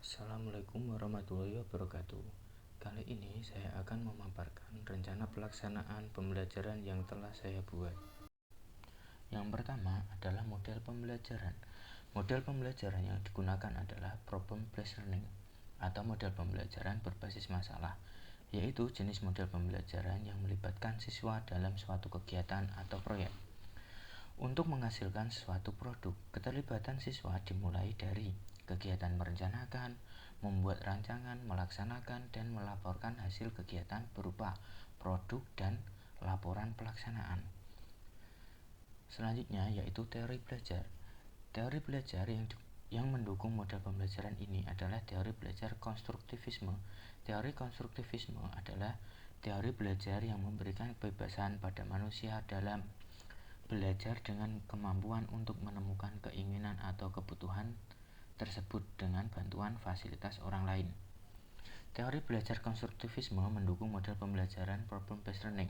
Assalamualaikum warahmatullahi wabarakatuh. Kali ini saya akan memaparkan rencana pelaksanaan pembelajaran yang telah saya buat. Yang pertama adalah model pembelajaran. Model pembelajaran yang digunakan adalah problem-based learning atau model pembelajaran berbasis masalah, yaitu jenis model pembelajaran yang melibatkan siswa dalam suatu kegiatan atau proyek. Untuk menghasilkan suatu produk, keterlibatan siswa dimulai dari kegiatan merencanakan, membuat rancangan, melaksanakan, dan melaporkan hasil kegiatan berupa produk dan laporan pelaksanaan. Selanjutnya yaitu teori belajar. Teori belajar yang mendukung model pembelajaran ini adalah teori belajar konstruktivisme. Teori konstruktivisme adalah teori belajar yang memberikan kebebasan pada manusia dalam belajar dengan kemampuan untuk menemukan keinginan atau kebutuhan tersebut dengan bantuan fasilitas orang lain. Teori belajar konstruktivisme mendukung model pembelajaran problem-based learning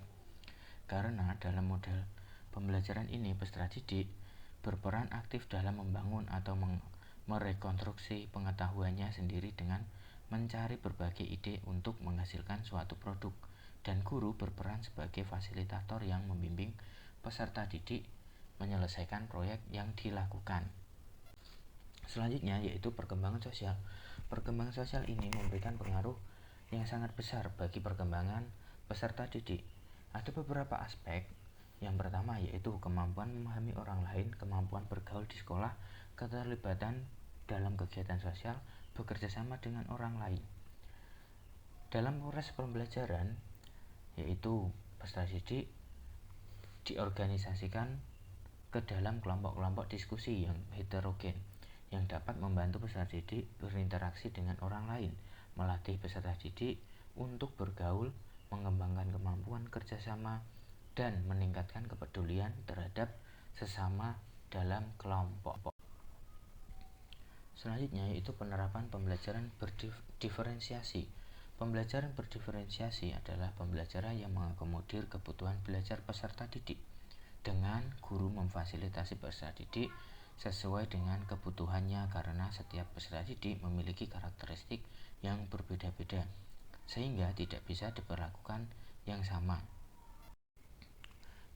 karena dalam model pembelajaran ini peserta didik berperan aktif dalam membangun atau merekonstruksi pengetahuannya sendiri dengan mencari berbagai ide untuk menghasilkan suatu produk, dan guru berperan sebagai fasilitator yang membimbing peserta didik menyelesaikan proyek yang dilakukan. Selanjutnya yaitu perkembangan sosial. Perkembangan sosial ini memberikan pengaruh yang sangat besar bagi perkembangan peserta didik. Ada beberapa aspek. Yang pertama yaitu kemampuan memahami orang lain, kemampuan bergaul di sekolah, keterlibatan dalam kegiatan sosial, bekerja sama dengan orang lain. Dalam proses pembelajaran yaitu peserta didik diorganisasikan ke dalam kelompok-kelompok diskusi yang heterogen yang dapat membantu peserta didik berinteraksi dengan orang lain, melatih peserta didik untuk bergaul, mengembangkan kemampuan kerjasama, dan meningkatkan kepedulian terhadap sesama dalam kelompok. Selanjutnya yaitu penerapan pembelajaran berdiferensiasi. Pembelajaran berdiferensiasi adalah pembelajaran yang mengakomodir kebutuhan belajar peserta didik dengan guru memfasilitasi peserta didik sesuai dengan kebutuhannya karena setiap peserta didik memiliki karakteristik yang berbeda-beda sehingga tidak bisa diperlakukan yang sama.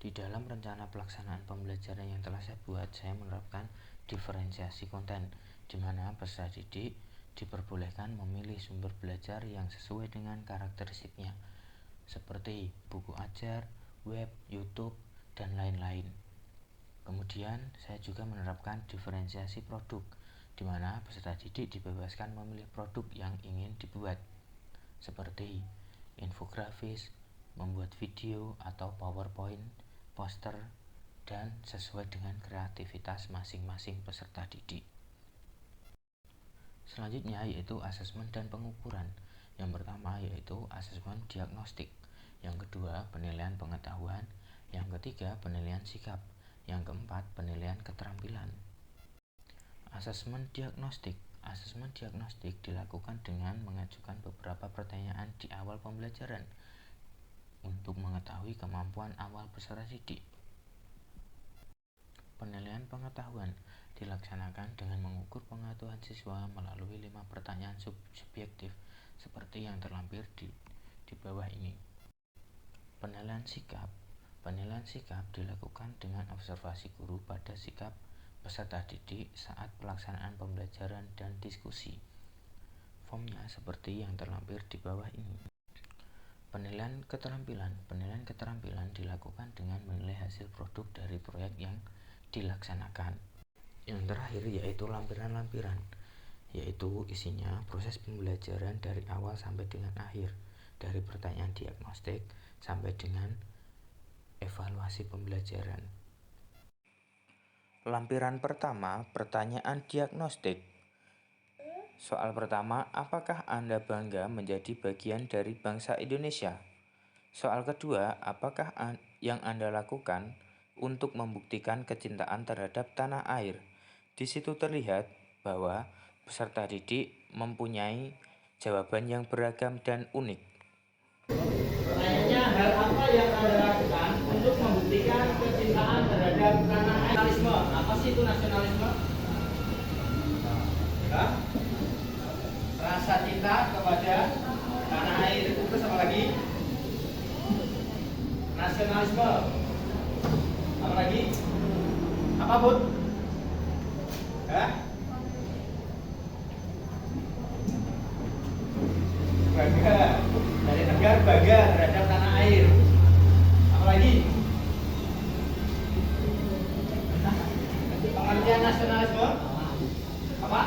Di dalam rencana pelaksanaan pembelajaran yang telah saya buat, saya menerapkan diferensiasi konten di mana peserta didik diperbolehkan memilih sumber belajar yang sesuai dengan karakteristiknya seperti buku ajar, web, YouTube, dan lain-lain. Kemudian saya juga menerapkan diferensiasi produk di mana peserta didik dibebaskan memilih produk yang ingin dibuat seperti infografis, membuat video atau PowerPoint, poster, dan sesuai dengan kreativitas masing-masing peserta didik. Selanjutnya yaitu asesmen dan pengukuran. Yang pertama yaitu asesmen diagnostik, yang kedua penilaian pengetahuan, yang ketiga penilaian sikap, yang keempat penilaian keterampilan. Asesmen diagnostik. Asesmen diagnostik dilakukan dengan mengajukan beberapa pertanyaan di awal pembelajaran untuk mengetahui kemampuan awal peserta didik. Penilaian pengetahuan dilaksanakan dengan mengukur pengetahuan siswa melalui 5 pertanyaan subjektif seperti yang terlampir di bawah ini. Penilaian sikap. Penilaian sikap dilakukan dengan observasi guru pada sikap peserta didik saat pelaksanaan pembelajaran dan diskusi. Formnya seperti yang terlampir di bawah ini. Penilaian keterampilan. Penilaian keterampilan dilakukan dengan menilai hasil produk dari proyek yang dilaksanakan. Yang terakhir yaitu lampiran-lampiran, yaitu isinya proses pembelajaran dari awal sampai dengan akhir, dari pertanyaan diagnostik sampai dengan evaluasi pembelajaran. Lampiran pertama, pertanyaan diagnostik. Soal pertama, apakah Anda bangga menjadi bagian dari bangsa Indonesia? Soal kedua, apakah yang Anda lakukan untuk membuktikan kecintaan terhadap tanah air? Di situ terlihat bahwa peserta didik mempunyai jawaban yang beragam dan unik. Pertanyaannya, hal apa yang Anda lakukan untuk membuktikan kecintaan terhadap tanah air? Nasionalisme. Apa sih itu nasionalisme? kepada tanah air. Terus apa lagi? Nasionalisme. Apa lagi? Apa, Bud? Hah? Bangga dari negara, bangga terhadap tanah air. Apa lagi? Pengertian nasionalisme apa?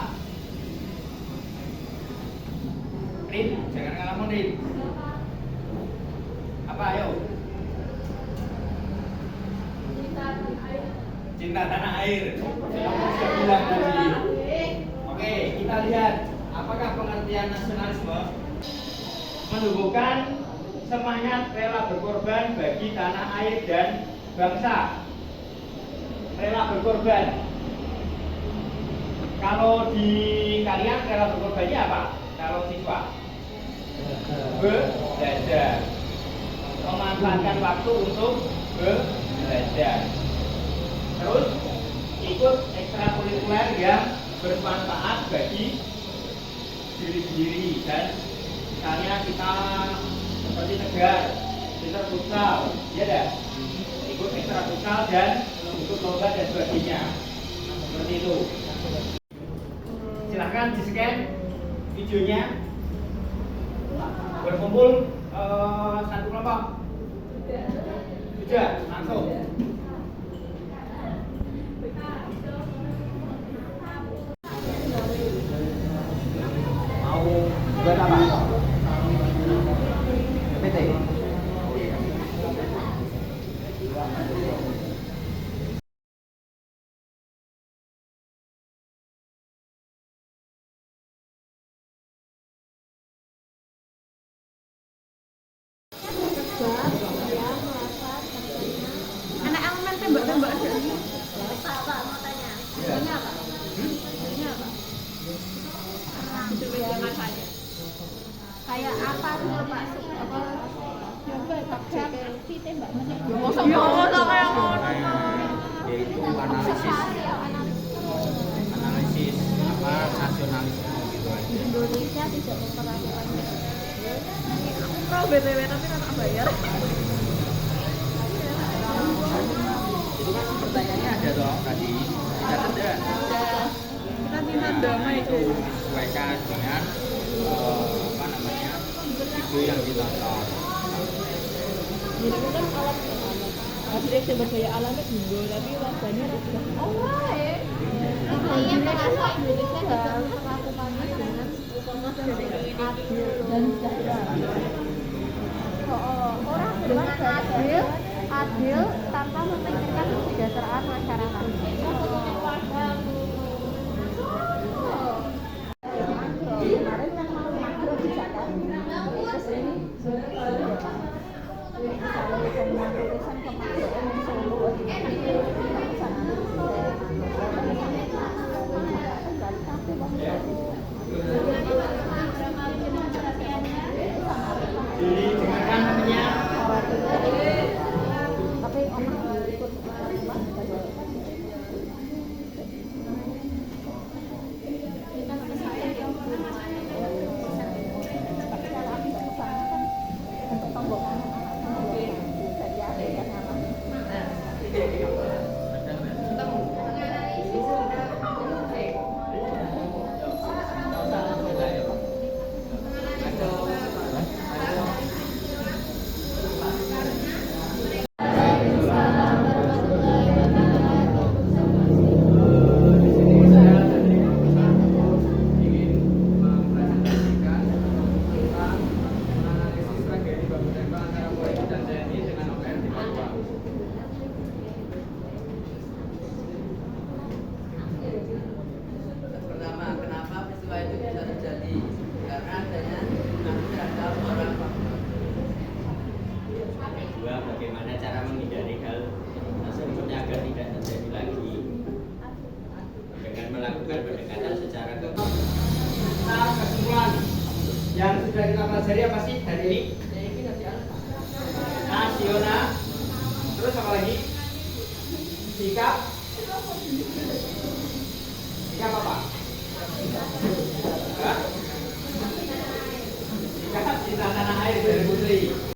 Rin, jangan ngalamun Rin. Apa ayo? Cinta tanah air. Kamu sudah bilang tadi. Oke, kita lihat apakah pengertian nasionalisme menumbuhkan semangat rela berkorban bagi tanah air dan bangsa. Rela berkorban. Kalau di kalian rela berkorbannya apa? Kalau siswa belajar, memanfaatkan waktu untuk belajar. Terus ikut ekstrakurikuler yang bermanfaat bagi diri sendiri dan misalnya kita seperti tegar, kita futsal, ya dah, ikut ekstra futsal dan ikut lomba dan sebagainya, seperti itu. Silahkan di scan videonya, berkumpul satu kelompok, sudah langsung. Mau buat apa? PT. Anak elemen tembak-tembak aja. Pak, mau tanya. Ini apa? Ini apa? Itu jangan tanya. Kayak apa tuh Pak? Apa? Si tembak menembak. Ya, kayak ngono. Yaitu analisis apa nasionalisme gitu aja. Indonesia tidak memperlakukan. Aku pro BTW tapi kan tak bayar. Itu kan pertanyaannya ada toh tadi. Tidak ada. Kita minta damai itu. Disesuaikan dengan apa namanya video yang ditonton. Jadi kan alat asli sumber daya alamnya tinggi, tapi warganya sudah Allah ya. Iya, merasa Indonesia tidak memperlakukannya dengan adil dan sejahtera. Orang dengan adil tanpa memikirkan kesejahteraan masyarakat. Kemarin yang mau makro bisa kan? Kesini Didengarkan namanya. tapi orang ikut Pertama, kenapa peristiwa itu bisa terjadi? Karena adanya pengaruh terhadap orang faktor. Kedua, bagaimana cara menghindari hal tersebut agar tidak terjadi lagi dengan melakukan pendekatan secara Nah, kesimpulan yang sudah kita pelajari apa sih hari ini? Nasional. Terus apa lagi? Sikap. Sikap apa? Hah? dari Putri.